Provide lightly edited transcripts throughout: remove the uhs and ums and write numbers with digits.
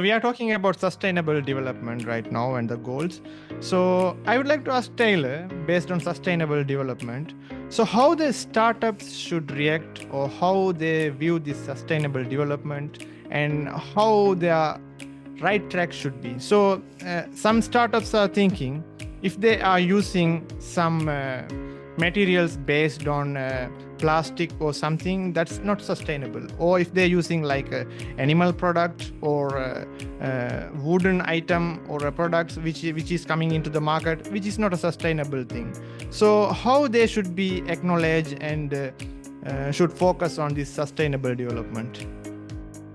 We are talking about sustainable development right now and the goals. So I would like to ask Taylor, based on sustainable development, so how the startups should react or how they view this sustainable development and how their right track should be. So some startups are thinking if they are using some materials based on plastic or something, that's not sustainable, or if they're using like a animal product or a wooden item or a product which is coming into the market, which is not a sustainable thing. So how they should be acknowledged and should focus on this sustainable development?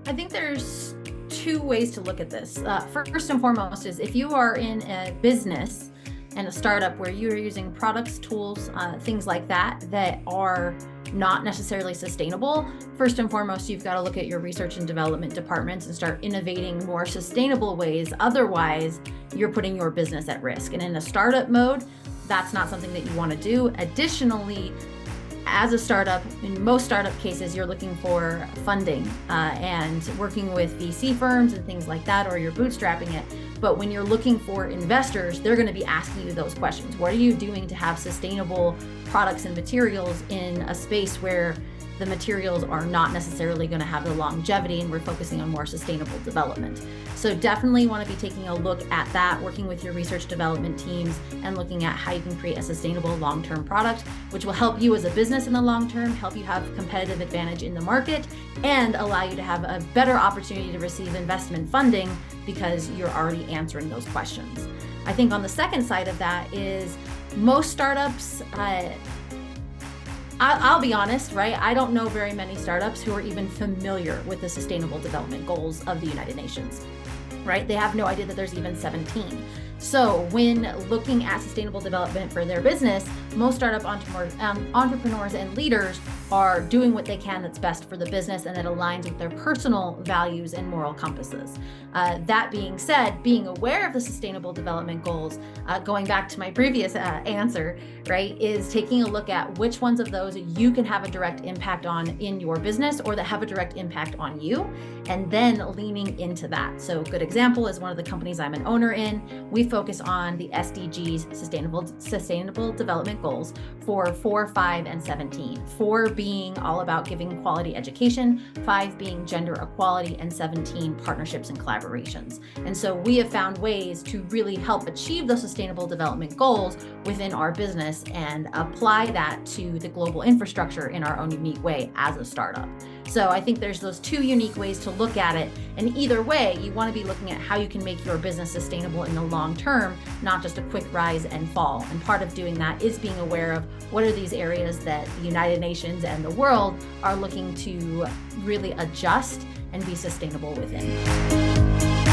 I think there's two ways to look at this. First and foremost is if you are in a business and a startup where you're using products, tools, things like that are not necessarily sustainable, first and foremost, you've got to look at your research and development departments and start innovating more sustainable ways. Otherwise, you're putting your business at risk. And in a startup mode, that's not something that you want to do. Additionally, as a startup, in most startup cases, you're looking for funding and working with VC firms and things like that, or you're bootstrapping it. But when you're looking for investors, they're going to be asking you those questions. What are you doing to have sustainable products and materials in a space where the materials are not necessarily going to have the longevity, and we're focusing on more sustainable development? So definitely want to be taking a look at that, working with your research development teams and looking at how you can create a sustainable long-term product, which will help you as a business in the long term, help you have competitive advantage in the market, and allow you to have a better opportunity to receive investment funding because you're already answering those questions. I think on the second side of that is most startups, I'll be honest, right? I don't know very many startups who are even familiar with the Sustainable Development Goals of the United Nations, right? They have no idea that there's even 17. So when looking at sustainable development for their business, most startup entrepreneurs and leaders are doing what they can that's best for the business and that aligns with their personal values and moral compasses. That being said, being aware of the Sustainable Development Goals, going back to my previous answer, right, is taking a look at which ones of those you can have a direct impact on in your business or that have a direct impact on you, and then leaning into that. So a good example is one of the companies I'm an owner in. We focus on the SDGs, Sustainable Development Goals, for 4, 5, and 17. 4 being all about giving quality education, 5 being gender equality, and 17 partnerships and collaborations. And so we have found ways to really help achieve those sustainable development goals within our business and apply that to the global infrastructure in our own unique way as a startup. So I think there's those two unique ways to look at it. And either way, you want to be looking at how you can make your business sustainable in the long term, not just a quick rise and fall. And part of doing that is being aware of what are these areas that the United Nations and the world are looking to really adjust and be sustainable within.